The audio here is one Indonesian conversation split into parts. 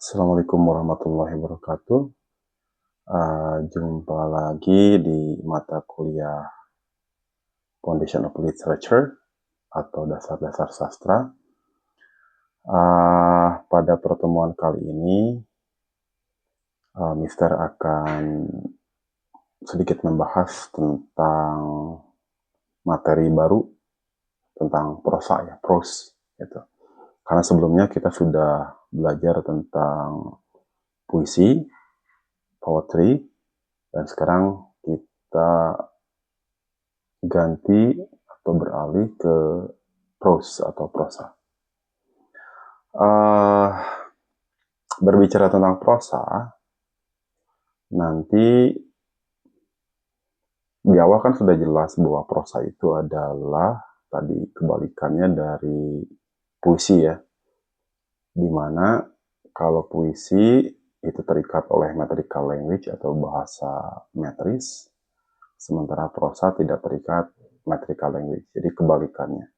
Assalamualaikum warahmatullahi wabarakatuh. Jumpa lagi di mata kuliah Foundation of Literature atau dasar-dasar sastra. Pada pertemuan kali ini, Mister akan sedikit membahas tentang materi baru tentang prosa ya, prose gitu. Karena sebelumnya kita sudah belajar tentang puisi, poetry, dan sekarang kita ganti atau beralih ke prose atau prosa. Berbicara tentang prosa, nanti di awal kan sudah jelas bahwa prosa itu adalah tadi kebalikannya dari puisi ya, dimana kalau puisi itu terikat oleh metrical language atau bahasa metris, sementara prosa tidak terikat metrical language, jadi kebalikannya.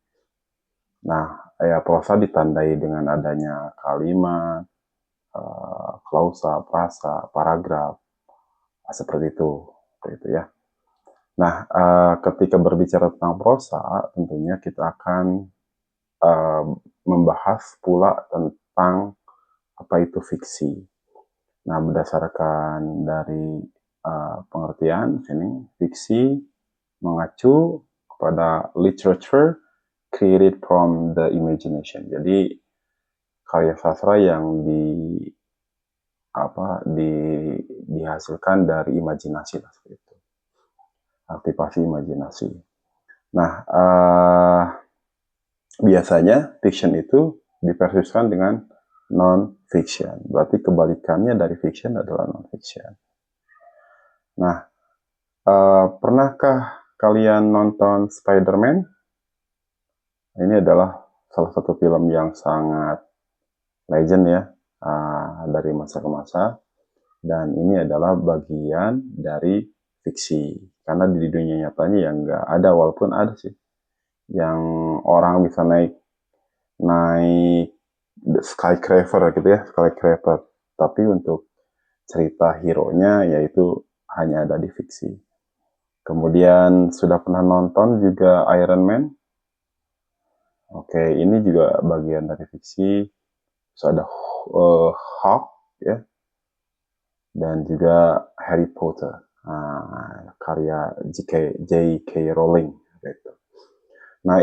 Nah, prosa ditandai dengan adanya kalimat, klausa, prasa, paragraf, seperti itu ya. Nah, ketika berbicara tentang prosa, tentunya kita akan membahas pula tentang apa itu fiksi. Nah, berdasarkan dari pengertian sini, fiksi mengacu kepada literature created from the imagination. Jadi karya sastra yang dihasilkan dari imajinasi lah, seperti itu. Aktivasi imajinasi. Nah, biasanya fiction itu dipersuskan dengan non-fiction. Berarti kebalikannya dari fiction adalah non-fiction. Nah, pernahkah kalian nonton Spider-Man? Ini adalah salah satu film yang sangat legend ya, dari masa ke masa. Dan ini adalah bagian dari fiksi. Karena di dunia nyatanya yang nggak ada, walaupun ada sih. Yang orang bisa naik skyscraper gitu ya, skyscraper. Tapi untuk cerita hero-nya yaitu hanya ada di fiksi. Kemudian sudah pernah nonton juga Iron Man? Oke, ini juga bagian dari fiksi. Terus ada Hulk ya, dan juga Harry Potter, karya J.K. Rowling gitu. Nah,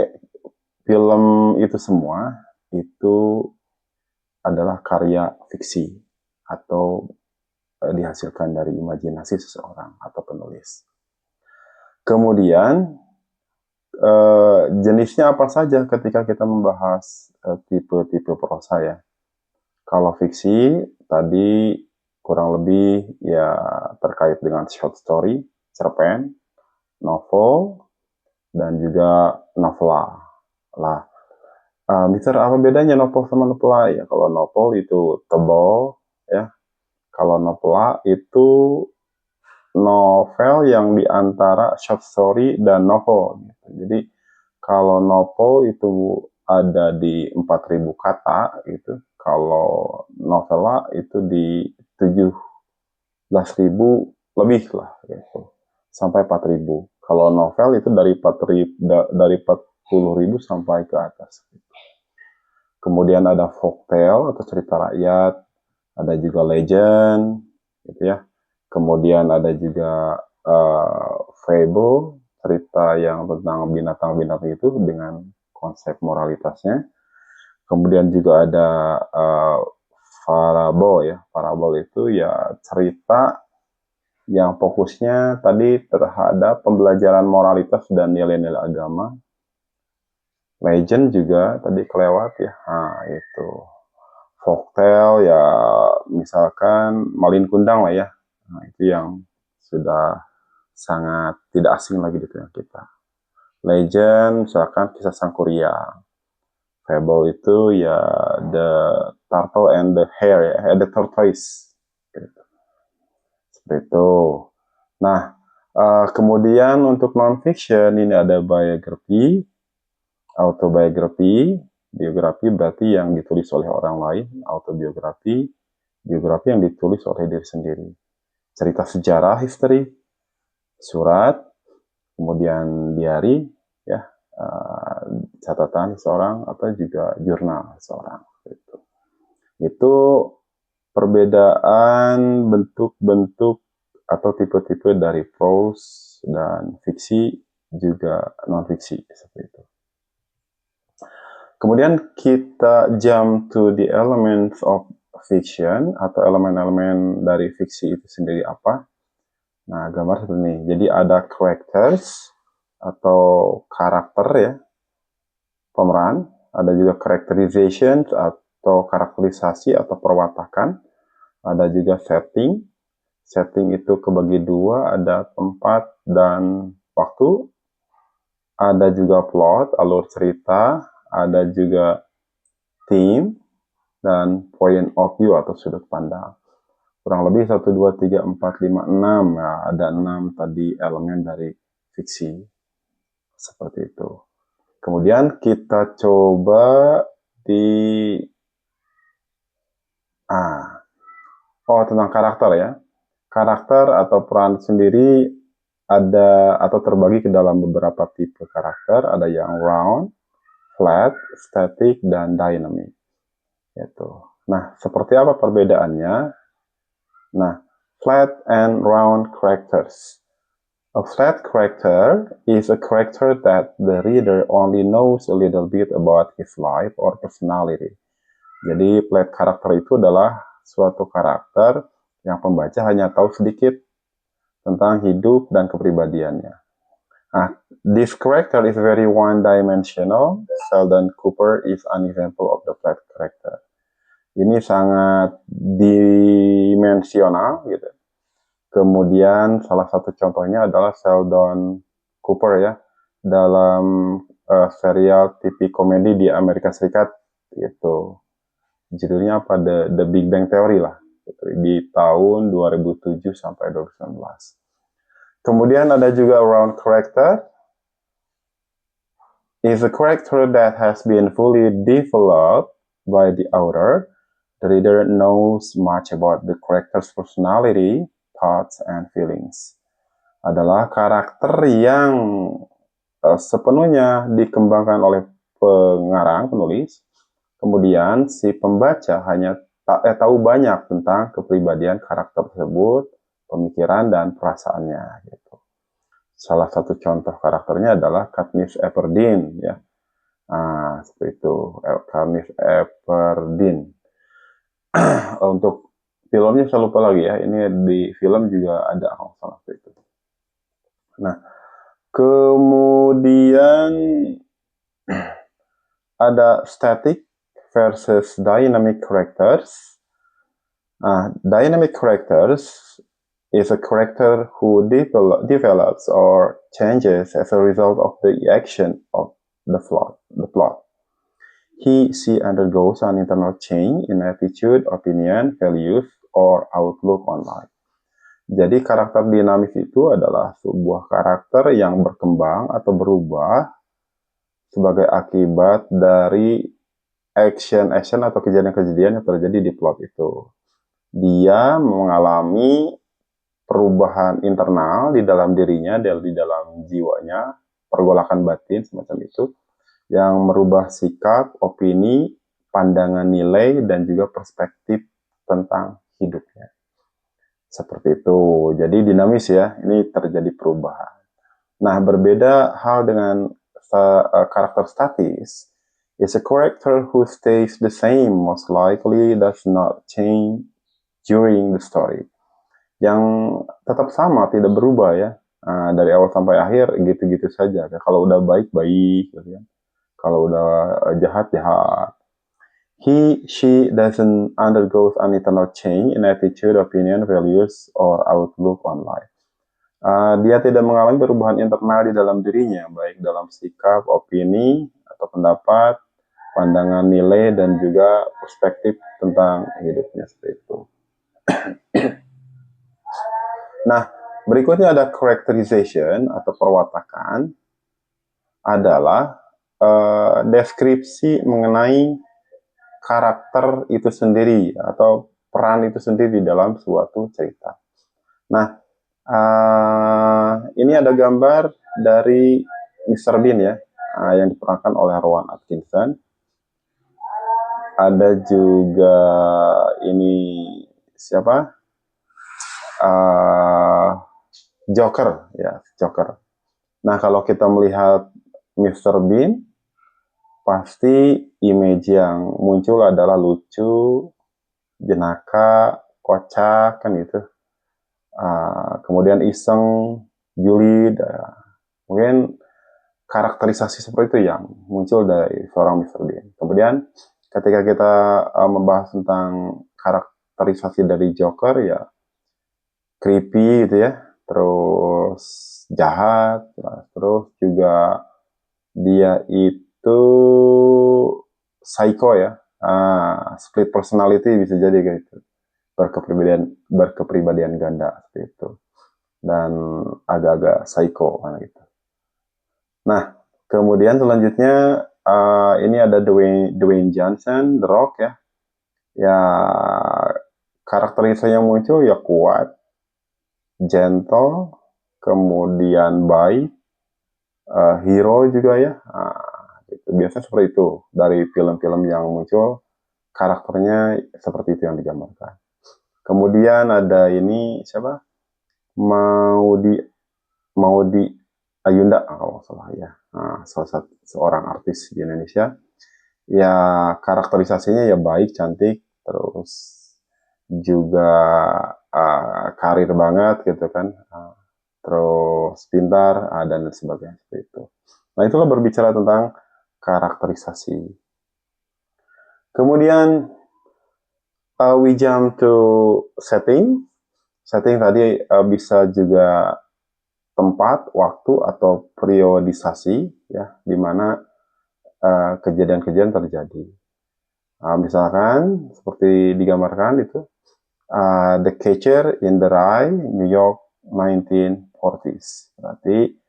film itu semua itu adalah karya fiksi atau dihasilkan dari imajinasi seseorang atau penulis. Kemudian jenisnya apa saja ketika kita membahas tipe-tipe prosa ya. Kalau fiksi tadi kurang lebih ya terkait dengan short story, cerpen, novel, dan juga novela. Lah, Mister, apa bedanya novel sama novela? Ya, kalau novel itu tebal, ya. Kalau novela itu novel yang diantara short story dan novel. Jadi, kalau novel itu ada di 4.000 kata, gitu. Kalau novela itu di 17.000 lebih lah, gitu. Sampai 4.000. Kalau novel itu dari 40.000 sampai ke atas. Kemudian ada folktale atau cerita rakyat, ada juga legend, gitu ya. Kemudian ada juga fable, cerita yang tentang binatang-binatang itu dengan konsep moralitasnya. Kemudian juga ada parable ya. Parable itu ya cerita yang fokusnya tadi terhadap pembelajaran moralitas dan nilai-nilai agama. Legend juga tadi kelewat ya. Nah, itu. Folktale ya misalkan Malin Kundang lah ya. Nah, itu yang sudah sangat tidak asing lagi di tengah kita. Legend misalkan kisah Sang Kuryang. Fable itu ya the turtle and the hare ya, the tortoise. Gitu. Seperti itu. Nah, kemudian untuk non-fiction ini ada biografi, autobiografi, biografi berarti yang ditulis oleh orang lain, autobiografi, biografi yang ditulis oleh diri sendiri. Cerita sejarah, history, surat, kemudian diary, ya, catatan seorang atau juga jurnal seorang. Itu perbedaan bentuk-bentuk atau tipe-tipe dari prose dan fiksi juga non-fiksi seperti itu. Kemudian kita jump to the elements of fiction atau elemen-elemen dari fiksi itu sendiri apa. Nah, gambar seperti ini. Jadi ada characters atau karakter ya, pemeran. Ada juga characterization atau karakterisasi atau perwatakan. Ada juga setting. Setting itu kebagi dua, ada tempat dan waktu. Ada juga plot, alur cerita. Ada juga theme dan point of view atau sudut pandang. Kurang lebih 1, 2, 3, 4, 5, 6. Ya, ada 6 tadi elemen dari fiksi. Seperti itu. Kemudian kita coba tentang karakter ya. Karakter atau peran sendiri ada atau terbagi ke dalam beberapa tipe karakter. Ada yang round, flat, static, dan dynamic. Gitu. Nah, seperti apa perbedaannya? Nah, flat and round characters. A flat character is a character that the reader only knows a little bit about his life or personality. Jadi, flat karakter itu adalah suatu karakter yang pembaca hanya tahu sedikit tentang hidup dan kepribadiannya. Nah, this character is very one-dimensional. Sheldon Cooper is an example of the flat character. Ini sangat dimensional gitu. Kemudian salah satu contohnya adalah Sheldon Cooper ya, dalam serial TV komedi di Amerika Serikat gitu. Judulnya apa? The Big Bang Theory lah gitu, di tahun 2007 sampai 2019. Kemudian ada juga round character. Is a character that has been fully developed by the author. The reader knows much about the character's personality, thoughts, and feelings. Adalah karakter yang sepenuhnya dikembangkan oleh pengarang, penulis. Kemudian si pembaca hanya tahu banyak tentang kepribadian karakter tersebut, pemikiran dan perasaannya. Gitu. Salah satu contoh karakternya adalah Katniss Everdeen, ya. Nah, seperti itu, Katniss Everdeen. Untuk filmnya saya lupa lagi ya. Ini di film juga ada salah seperti itu. Nah, kemudian ada static versus dynamic characters. Dynamic characters is a character who develops or changes as a result of the action of the plot. She undergoes an internal change in attitude, opinion, values, or outlook on life. Jadi karakter dinamis itu adalah sebuah karakter yang berkembang atau berubah sebagai akibat dari action atau kejadian-kejadian yang terjadi di plot itu. Dia mengalami perubahan internal di dalam dirinya, di dalam jiwanya, pergolakan batin semacam itu, yang merubah sikap, opini, pandangan nilai, dan juga perspektif tentang hidupnya. Seperti itu. Jadi dinamis ya, ini terjadi perubahan. Nah, berbeda hal dengan karakter statis. Is a character who stays the same, most likely does not change during the story. Yang tetap sama, tidak berubah ya. Dari awal sampai akhir gitu-gitu saja. Kalau udah baik, gitu ya. Kalau udah jahat. She doesn't undergo an internal change in attitude, opinion, values, or outlook on life. Dia tidak mengalami perubahan internal di dalam dirinya, baik dalam sikap, opini, atau pendapat, pandangan nilai, dan juga perspektif tentang hidupnya seperti itu. Nah, berikutnya ada characterization atau perwatakan, adalah deskripsi mengenai karakter itu sendiri atau peran itu sendiri di dalam suatu cerita. Nah, ini ada gambar dari Mr. Bean ya, yang diperankan oleh Rowan Atkinson. Ada juga ini siapa? Joker ya, Joker. Nah, kalau kita melihat Mr. Bean, pasti image yang muncul adalah lucu, jenaka, kocak kan gitu. Kemudian iseng, julid, mungkin karakterisasi seperti itu yang muncul dari seorang Mr. Bean. Kemudian ketika kita membahas tentang karakterisasi dari Joker ya creepy gitu ya, terus jahat, terus juga dia itu psycho ya, split personality bisa jadi gitu, berkepribadian ganda seperti itu, dan agak-agak psycho kan gitu. Nah, kemudian selanjutnya ini ada Dwayne Johnson, The Rock ya. Ya karakterisasi yang muncul ya kuat, gentle, kemudian baik, hero juga ya. Gitu. Biasanya seperti itu dari film-film yang muncul, karakternya seperti itu yang digambarkan. Kemudian ada ini siapa? Maudi Ayunda kalau salah ya. Seorang artis di Indonesia. Ya karakterisasinya ya baik, cantik, terus juga karir banget gitu kan, terus pintar dan sebagainya seperti itu. Nah, itulah berbicara tentang karakterisasi. Kemudian we jump to setting. Setting tadi bisa juga tempat, waktu, atau periodisasi ya, di mana kejadian-kejadian terjadi. Misalkan seperti digambarkan itu, The Catcher in the Rye, New York 1940s. Berarti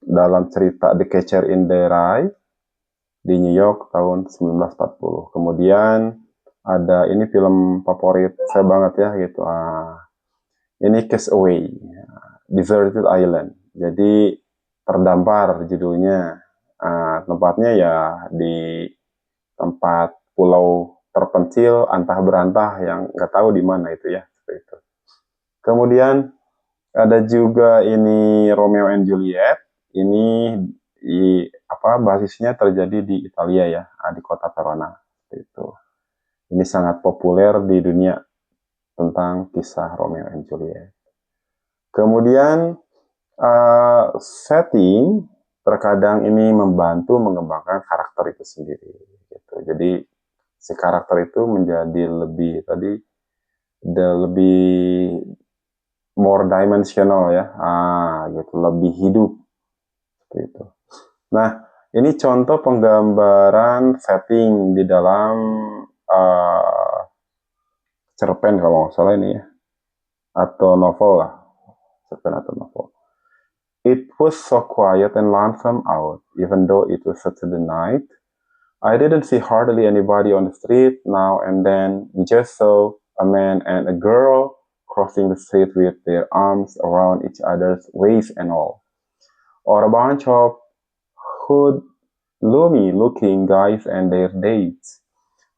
dalam cerita The Catcher in the Rye di New York tahun 1940. Kemudian ada ini film favorit saya banget ya gitu. Ini Castaway, Deserted Island. Jadi terdampar judulnya. Tempatnya ya di tempat pulau terpencil antah berantah yang nggak tahu di mana itu ya, seperti itu. Kemudian ada juga ini Romeo and Juliet. Ini basisnya terjadi di Italia ya, di kota Verona. Itu. Ini sangat populer di dunia tentang kisah Romeo and Juliet. Kemudian setting terkadang ini membantu mengembangkan karakter itu sendiri. Gitu. Jadi si karakter itu menjadi lebih more dimensional ya, gitu, lebih hidup seperti itu. Nah, ini contoh penggambaran setting di dalam cerpen kalau nggak salah ini ya, atau novel lah, cerpen atau novel. It was so quiet and lonesome out, even though it was Saturday night. I didn't see hardly anybody on the street. Now and then, we just saw a man and a girl crossing the street with their arms around each other's waist and all. Or a bunch of hoodlummy-looking guys and their dates.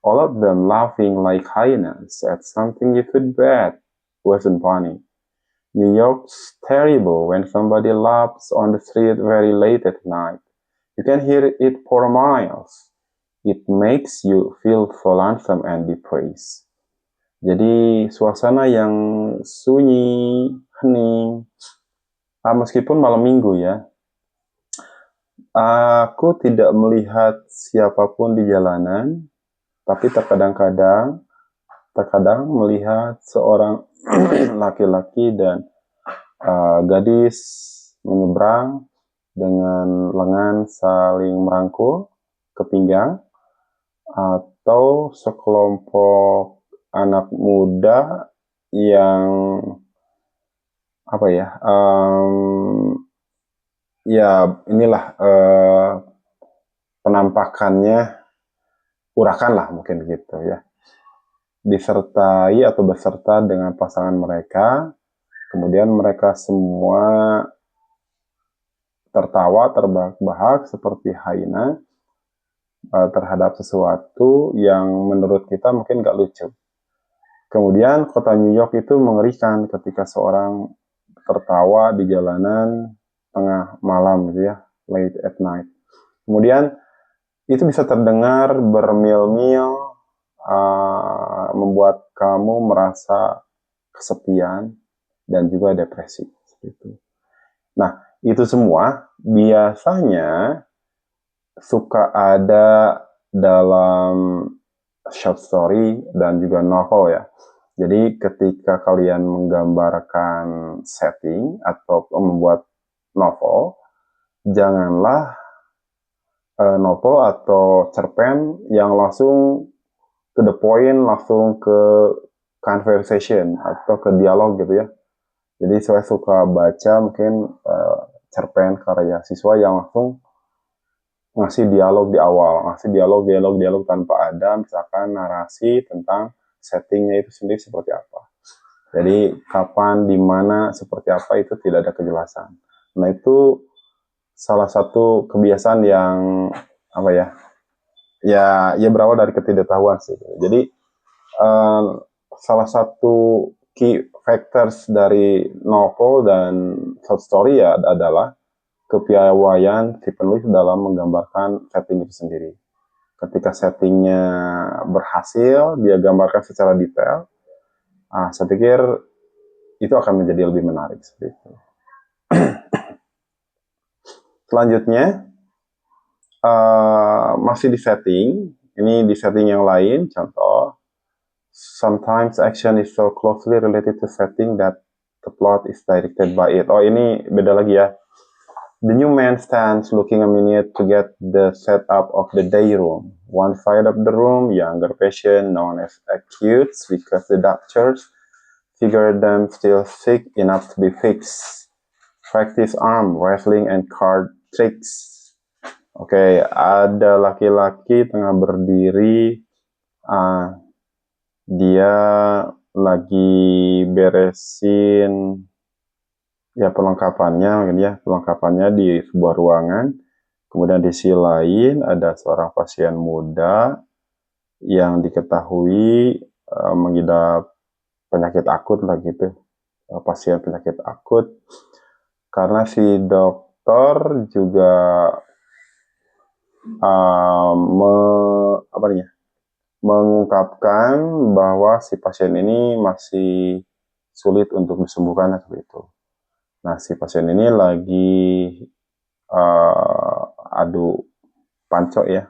All of them laughing like hyenas at something you could bet wasn't funny. New York's terrible when somebody laughs on the street very late at night. You can hear it for miles. It makes you feel so lonesome and depressed. Jadi suasana yang sunyi, hening, meskipun malam minggu ya. Aku tidak melihat siapapun di jalanan, tapi terkadang melihat seorang laki-laki dan gadis menyeberang dengan lengan saling merangkul ke pinggang, atau sekelompok anak muda yang inilah penampakannya urakan lah mungkin gitu ya. disertai atau beserta dengan pasangan mereka, kemudian mereka semua tertawa terbahak-bahak seperti hyena terhadap sesuatu yang menurut kita mungkin gak lucu. Kemudian kota New York itu mengerikan ketika seorang tertawa di jalanan tengah malam gitu ya, late at night. Kemudian itu bisa terdengar bermil-mil, membuat kamu merasa kesepian dan juga depresi. Gitu. Nah, itu semua biasanya suka ada dalam short story dan juga novel ya. Jadi ketika kalian menggambarkan setting atau membuat novel, janganlah novel atau cerpen yang langsung to the point, langsung ke conversation atau ke dialog gitu ya. Jadi saya suka baca mungkin cerpen karya siswa yang langsung ngasih dialog di awal, ngasih dialog tanpa ada misalkan narasi tentang settingnya itu sendiri seperti apa. Jadi kapan, di mana, seperti apa itu tidak ada kejelasan. Nah itu salah satu kebiasaan yang apa ya? Ya berawal dari ketidaktahuan sih. Jadi salah satu key factors dari novel dan short story ya adalah kepiawaian si penulis dalam menggambarkan setting itu sendiri. Ketika settingnya berhasil, dia gambarkan secara detail, saya pikir itu akan menjadi lebih menarik seperti itu. Selanjutnya, masih di setting, ini di setting yang lain, contoh, sometimes action is so closely related to setting that the plot is directed by it. Oh ini beda lagi ya. The new man stands looking a minute to get the setup of the day room. One side of the room, younger patient known as acutes because the doctors figure them still sick enough to be fixed. Practice arm wrestling and card tricks. Oke, ada laki-laki tengah berdiri. Dia lagi beresin ya perlengkapannya di sebuah ruangan. Kemudian di sisi lain ada seorang pasien muda yang diketahui mengidap penyakit akut lah gitu, pasien penyakit akut. Karena si dokter juga mengungkapkan bahwa si pasien ini masih sulit untuk disembuhkan seperti itu. Nah, si pasien ini lagi adu panco ya.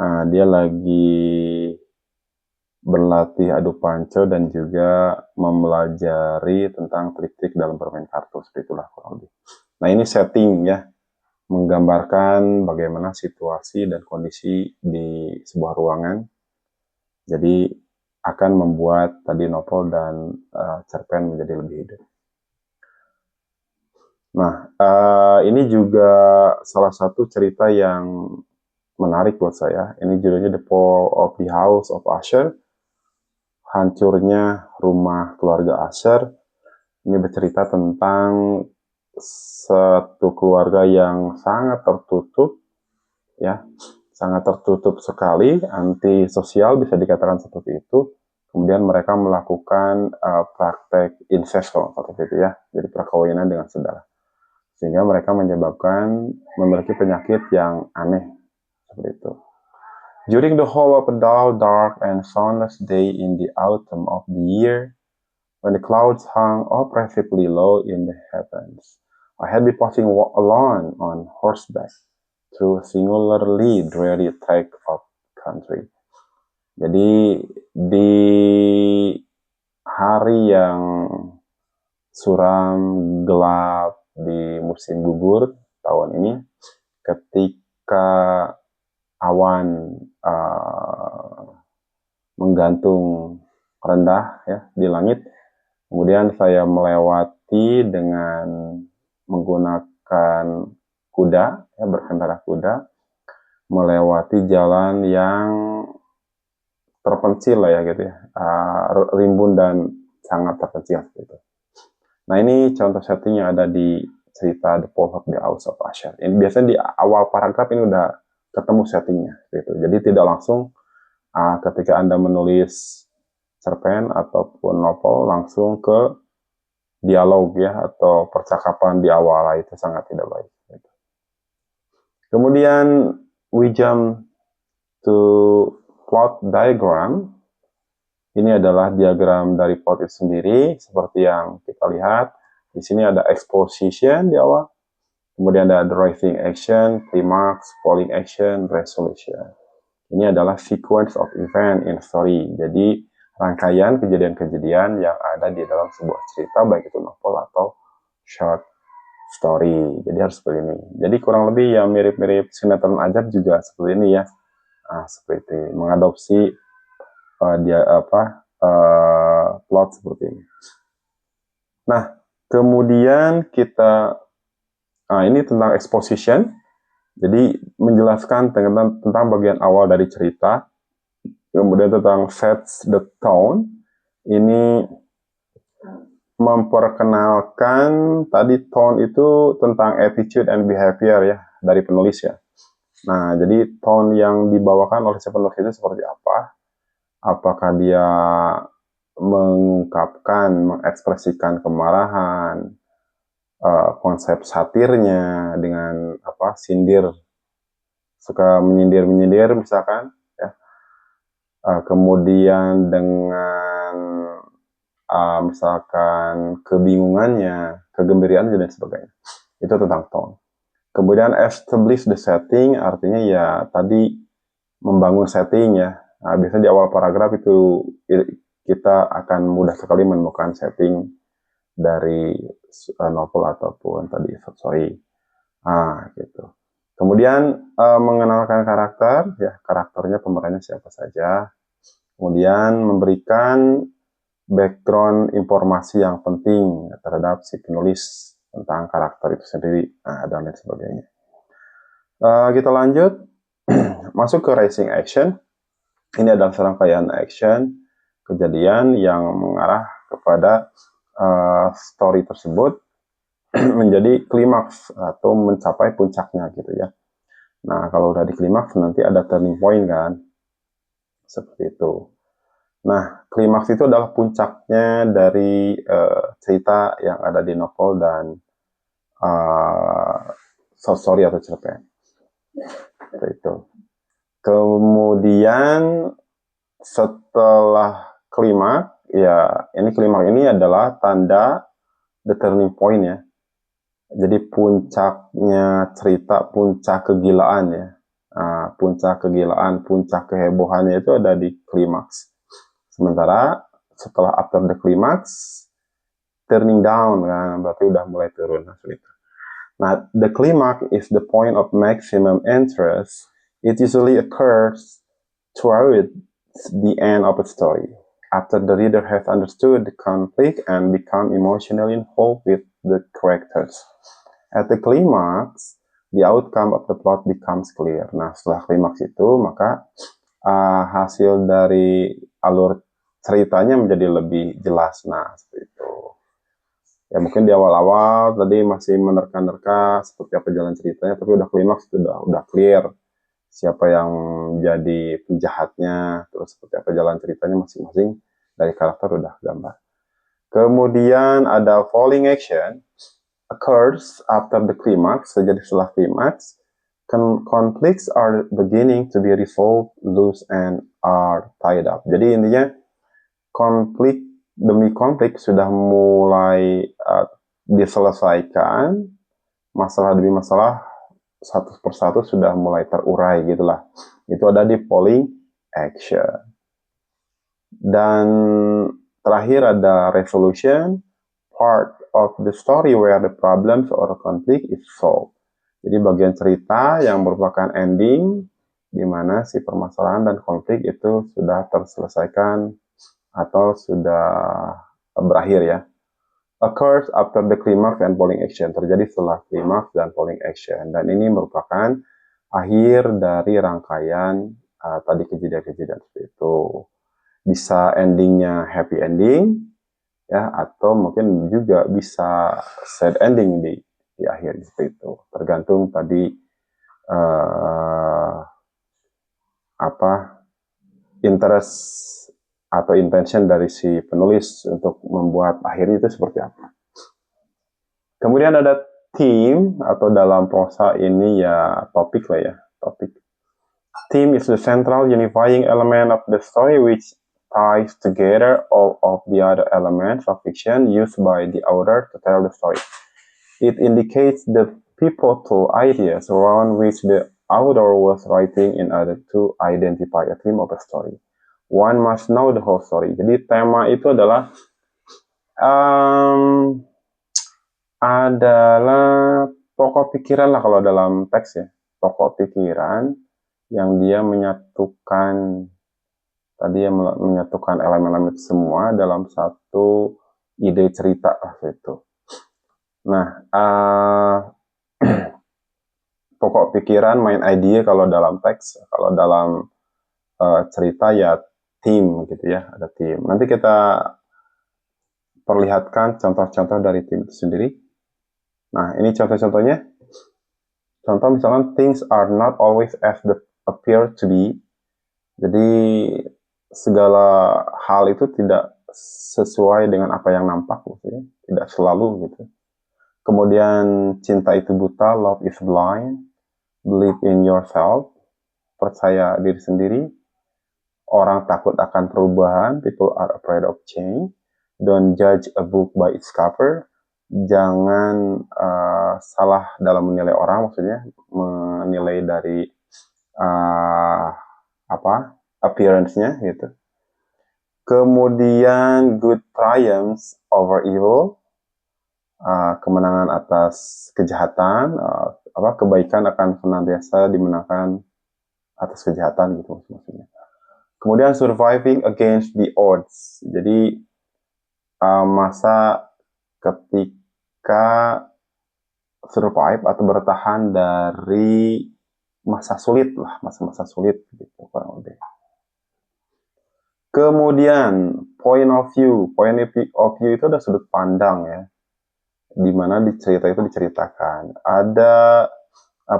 Nah, dia lagi berlatih adu panco dan juga mempelajari tentang trik-trik dalam bermain kartu. Seperti itulah kurang lebih. Nah, ini setting ya. Menggambarkan bagaimana situasi dan kondisi di sebuah ruangan. Jadi akan membuat tadi novel dan cerpen menjadi lebih hidup. Nah, ini juga salah satu cerita yang menarik buat saya. Ini judulnya The Fall of the House of Usher. Hancurnya rumah keluarga Usher. Ini bercerita tentang satu keluarga yang sangat tertutup, ya, sangat tertutup sekali, antisosial bisa dikatakan seperti itu. Kemudian mereka melakukan praktek incest seperti itu ya, jadi perkawinan dengan saudara. Sehingga mereka memiliki penyakit yang aneh seperti itu. During the whole of a dull, dark, and sunless day in the autumn of the year, when the clouds hung oppressively low in the heavens, I had been passing alone on horseback through a singularly dreary tract of country. Jadi di hari yang suram, gelap di musim gugur tahun ini, ketika awan menggantung rendah ya di langit, kemudian saya melewati dengan menggunakan kuda, ya, berkendara kuda, melewati jalan yang terpencil lah ya gitu ya, rimbun dan sangat terpencil gitu. Nah ini contoh setting yang ada di cerita The Fall of the House of Usher. Ini biasanya di awal paragraf ini udah ketemu settingnya gitu. Jadi tidak langsung ketika Anda menulis cerpen ataupun novel langsung ke dialog ya atau percakapan di awal, itu sangat tidak baik. Gitu. Kemudian we jump to plot diagram. Ini adalah diagram dari plot itu sendiri, seperti yang kita lihat. Di sini ada exposition di awal, kemudian ada driving action, climax, falling action, resolution. Ini adalah sequence of event in story. Jadi rangkaian kejadian-kejadian yang ada di dalam sebuah cerita, baik itu novel atau short story. Jadi harus seperti ini. Jadi kurang lebih yang mirip-mirip sinetron ajab juga seperti ini ya. Seperti mengadopsi plot seperti ini. Nah, kemudian kita ini tentang exposition. Jadi menjelaskan tentang bagian awal dari cerita. Kemudian tentang sets the tone. Ini memperkenalkan tadi tone itu tentang attitude and behavior ya dari penulis ya. Nah, jadi tone yang dibawakan oleh si penulis itu seperti apa? Apakah dia mengungkapkan, mengekspresikan kemarahan, konsep satirnya dengan sindir, suka menyindir misalkan ya. Kemudian dengan misalkan kebingungannya, kegembiraan dan sebagainya. Itu tentang tone. Kemudian establish the setting, artinya ya tadi membangun setting ya. Nah, biasanya di awal paragraf itu kita akan mudah sekali menemukan setting dari novel ataupun tadi short story. Gitu. Kemudian mengenalkan karakter, ya karakternya pemerannya siapa saja. Kemudian memberikan background informasi yang penting terhadap si penulis tentang karakter itu sendiri, dan lain sebagainya. Kita lanjut masuk ke raising action. Ini adalah serangkaian action kejadian yang mengarah kepada story tersebut menjadi klimaks atau mencapai puncaknya gitu ya. Nah, kalau udah di klimaks nanti ada turning point kan, seperti itu. Nah, klimaks itu adalah puncaknya dari cerita yang ada di novel dan short story atau cerpen. Seperti itu. Kemudian setelah klimaks, ya ini klimaks ini adalah tanda the turning point ya. Jadi puncaknya cerita, puncak kegilaan ya. Puncak kegilaan, puncak kehebohannya itu ada di klimaks. Sementara setelah after the climax, turning down kan, berarti udah mulai turun. Nah, the climax is the point of maximum interest. It usually occurs toward the end of a story, after the reader has understood the conflict and become emotionally involved with the characters. At the climax, the outcome of the plot becomes clear. Nah, setelah klimaks itu, maka hasil dari alur ceritanya menjadi lebih jelas. Nah, seperti itu. Ya mungkin di awal-awal tadi masih menerka-nerka seperti apa jalan ceritanya, tapi udah klimaks itu udah clear siapa yang jadi penjahatnya, terus seperti apa jalan ceritanya masing-masing dari karakter udah gambar. Kemudian ada falling action occurs after the climax, jadi setelah klimaks, conflicts are beginning to be resolved, loose, and are tied up. Jadi intinya konflik demi konflik sudah mulai diselesaikan, masalah demi masalah satu persatu sudah mulai terurai gitulah. Itu ada di falling action. Dan terakhir ada resolution, part of the story where the problems or conflict is solved. Jadi bagian cerita yang merupakan ending di mana si permasalahan dan konflik itu sudah terselesaikan atau sudah berakhir ya. Occurs after the climax and falling action. Terjadi setelah climax dan falling action. Dan ini merupakan akhir dari rangkaian tadi kejadian-kejadian seperti itu. Bisa endingnya happy ending, ya, atau mungkin juga bisa sad ending di akhir seperti itu. Tergantung tadi apa interest atau intention dari si penulis untuk membuat akhirnya itu seperti apa. Kemudian ada theme, atau dalam prosa ini ya topik lah ya, topik. Theme is the central unifying element of the story which ties together all of the other elements of fiction used by the author to tell the story. It indicates the pivotal ideas around which the author was writing in order to identify a theme of a story. One must know the whole story. Jadi tema itu adalah adalah pokok pikiran lah kalau dalam teks ya, pokok pikiran yang dia menyatukan menyatukan elemen-elemen semua dalam satu ide cerita lah itu. Nah, pokok pikiran, main idea kalau dalam teks, kalau dalam cerita ya theme gitu ya, ada theme. Nanti kita perlihatkan contoh-contoh dari theme itu sendiri. Nah, ini contoh-contohnya. Contoh misalkan, things are not always as they appear to be. Jadi segala hal itu tidak sesuai dengan apa yang nampak gitu ya, tidak selalu gitu. Kemudian cinta itu buta, love is blind, believe in yourself, percaya diri sendiri, orang takut akan perubahan, people are afraid of change, don't judge a book by its cover, jangan salah dalam menilai orang, maksudnya menilai dari appearance-nya gitu. Kemudian good triumphs over evil, kemenangan atas kejahatan, kebaikan akan senantiasa dimenangkan atas kejahatan gitu maksudnya. Kemudian surviving against the odds, jadi masa ketika survive atau bertahan dari masa sulit lah, masa-masa sulit gitu kurang lebih. Kemudian point of view itu ada sudut pandang ya, di mana di cerita itu diceritakan. Ada 4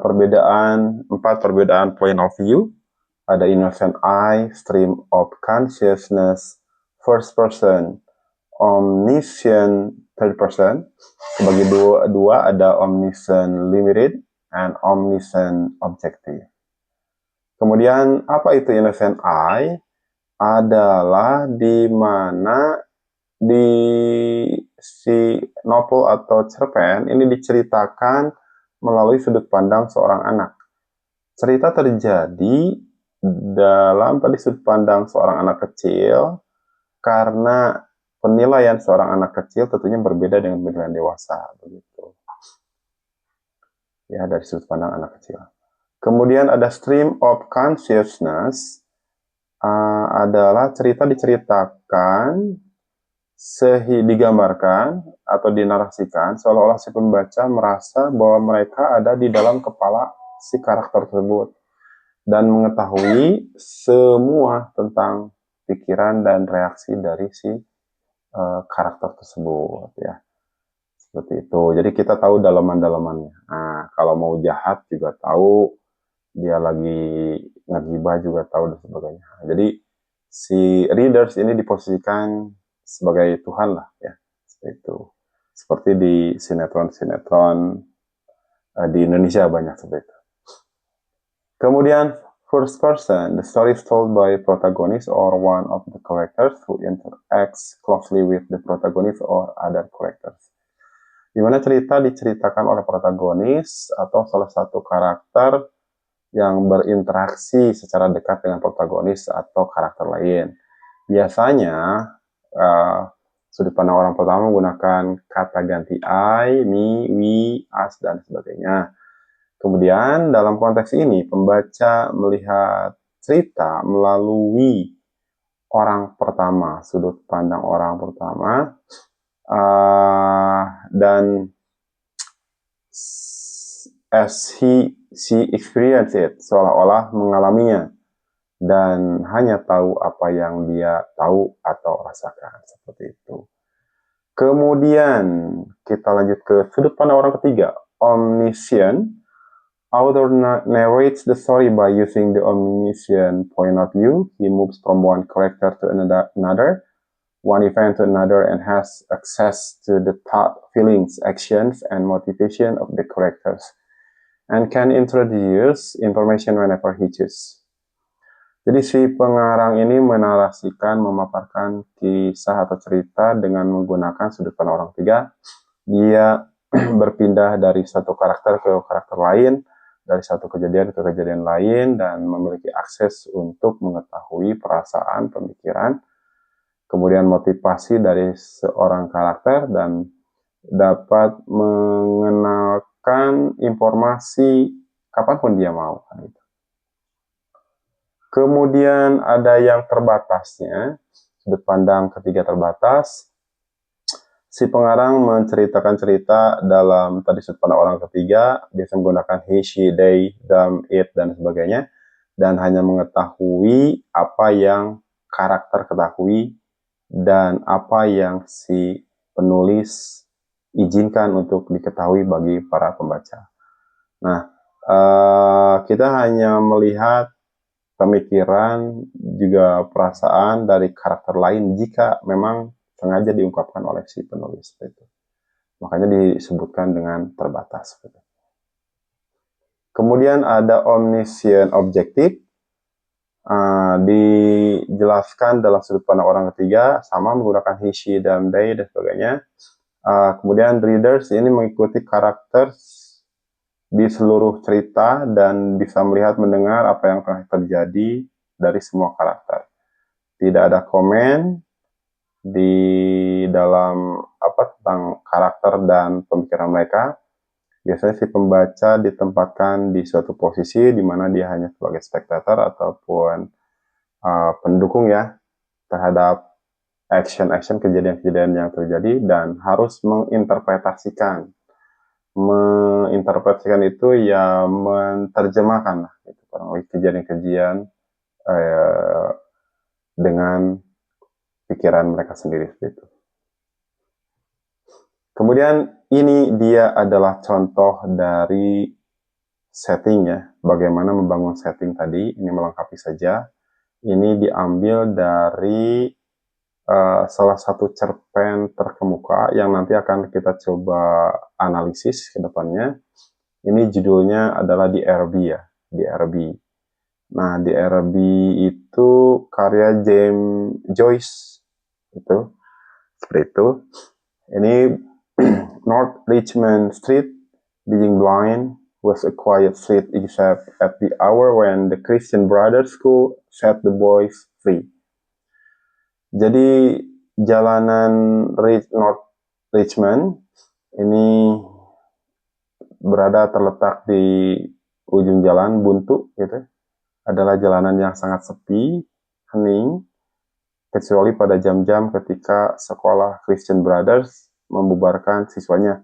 perbedaan point of view. Ada innocent eye, stream of consciousness, first person, omniscient third person. Bagi dua ada omniscient limited and omniscient objective. Kemudian apa itu innocent eye? Adalah di mana di si novel atau cerpen ini diceritakan melalui sudut pandang seorang anak. Cerita terjadi dalam sudut pandang seorang anak kecil karena penilaian seorang anak kecil tentunya berbeda dengan penilaian dewasa begitu. Ya, dari sudut pandang anak kecil. Kemudian ada stream of consciousness, adalah cerita diceritakan digambarkan atau dinarasikan seolah-olah si pembaca merasa bahwa mereka ada di dalam kepala si karakter tersebut dan mengetahui semua tentang pikiran dan reaksi dari si karakter tersebut ya, seperti itu. Jadi kita tahu dalaman-dalamannya. Nah, kalau mau jahat juga tahu, dia lagi ngegibah juga tahu dan sebagainya. Jadi si readers ini diposisikan sebagai Tuhan lah ya, seperti itu. Seperti di sinetron-sinetron di Indonesia banyak seperti itu. Kemudian first person, the story is told by protagonist or one of the characters who interacts closely with the protagonist or other characters. Di mana cerita diceritakan oleh protagonis atau salah satu karakter yang berinteraksi secara dekat dengan protagonis atau karakter lain. Biasanya sudut pandang orang pertama menggunakan kata ganti I, me, we, us, dan sebagainya. Kemudian dalam konteks ini pembaca melihat cerita melalui orang pertama, sudut pandang orang pertama, dan as she experience it, seolah-olah mengalaminya. dan hanya tahu apa yang dia tahu atau rasakan, seperti itu. Kemudian kita lanjut ke sudut pandang orang ketiga, omniscient. Author narrates the story by using the omniscient point of view. He moves from one character to another, one event to another, and has access to the thought, feelings, actions, and motivation of the characters, and can introduce information whenever he chooses. Jadi si pengarang ini menarasikan, memaparkan kisah atau cerita dengan menggunakan sudut pandang orang ketiga. Dia berpindah dari satu karakter ke karakter lain, dari satu kejadian ke kejadian lain, dan memiliki akses untuk mengetahui perasaan, pemikiran, kemudian motivasi dari seorang karakter, dan dapat mengenalkan informasi kapanpun dia mau. Kemudian ada yang terbatasnya, sudut pandang ketiga terbatas. Si pengarang menceritakan cerita dalam tadi sudut pandang orang ketiga, biasa menggunakan he, she, they, them, it, dan sebagainya, dan hanya mengetahui apa yang karakter ketahui dan apa yang si penulis izinkan untuk diketahui bagi para pembaca. Nah, kita hanya melihat pemikiran juga perasaan dari karakter lain jika memang sengaja diungkapkan oleh si penulis itu. Makanya disebutkan dengan terbatas. Kemudian ada omniscient objektif, dijelaskan dalam sudut pandang orang ketiga, sama menggunakan he, she, them, they, dan sebagainya. Kemudian readers ini mengikuti karakter di seluruh cerita dan bisa melihat, mendengar apa yang telah terjadi dari semua karakter. Tidak ada komen di dalam tentang karakter dan pemikiran mereka. Biasanya si pembaca ditempatkan di suatu posisi di mana dia hanya sebagai spektator ataupun pendukung ya terhadap action-action, kejadian-kejadian yang terjadi, dan harus menginterpretasikan itu ya menerjemahkan gitu, kejadian-kejadian dengan pikiran mereka sendiri gitu. Kemudian ini dia adalah contoh dari setting ya, bagaimana membangun setting tadi, ini melengkapi saja. Ini diambil dari salah satu cerpen terkemuka yang nanti akan kita coba analisis ke depannya. Ini judulnya adalah DRB ya, DRB. Nah, DRB itu karya James Joyce, itu seperti itu. Ini North Richmond Street, being blind, was a quiet street except at the hour when the Christian Brothers School set the boys free. Jadi jalanan North Richmond ini terletak di ujung jalan buntu gitu. Adalah jalanan yang sangat sepi, hening, kecuali pada jam-jam ketika sekolah Christian Brothers membubarkan siswanya.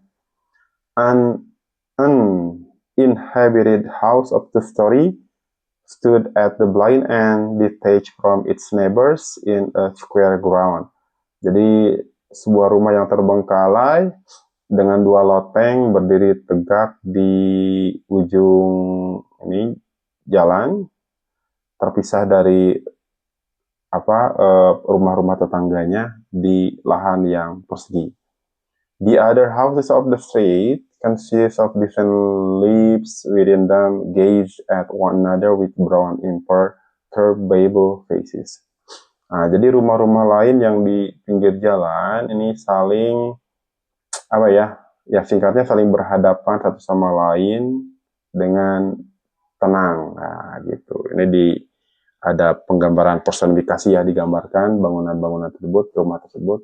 An uninhabited house of the story stood at the blind end, detached from its neighbors in a square ground. Jadi sebuah rumah yang terbengkalai dengan dua loteng berdiri tegak di ujung ini jalan, terpisah dari rumah-rumah tetangganya di lahan yang persegi. The other houses of the street consist of different lives within them, gaze at one another with brown imperturbable faces. Nah, jadi rumah-rumah lain yang di pinggir jalan ini saling singkatnya saling berhadapan satu sama lain dengan tenang. Nah, gitu. Ini ada penggambaran personifikasi ya, digambarkan bangunan-bangunan tersebut, rumah tersebut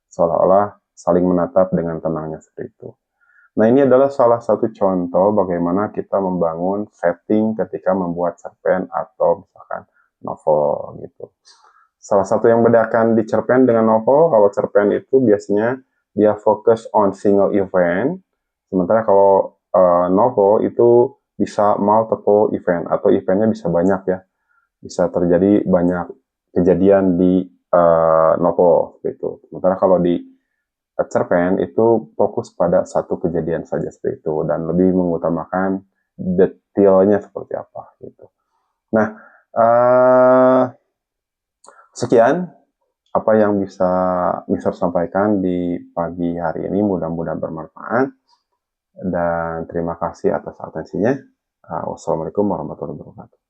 seolah-olah saling menatap dengan tenangnya seperti itu. Nah, ini adalah salah satu contoh bagaimana kita membangun setting ketika membuat cerpen atau misalkan novel gitu. Salah satu yang membedakan di cerpen dengan novel, kalau cerpen itu biasanya dia fokus on single event, sementara kalau novel itu bisa multiple event atau eventnya bisa banyak ya. bisa terjadi banyak kejadian di novel seperti itu. Sementara kalau di cerpen itu fokus pada satu kejadian saja seperti itu dan lebih mengutamakan detailnya seperti apa gitu. Nah, sekian apa yang bisa Mister sampaikan di pagi hari ini, mudah-mudahan bermanfaat dan terima kasih atas atensinya. Wassalamualaikum warahmatullahi wabarakatuh.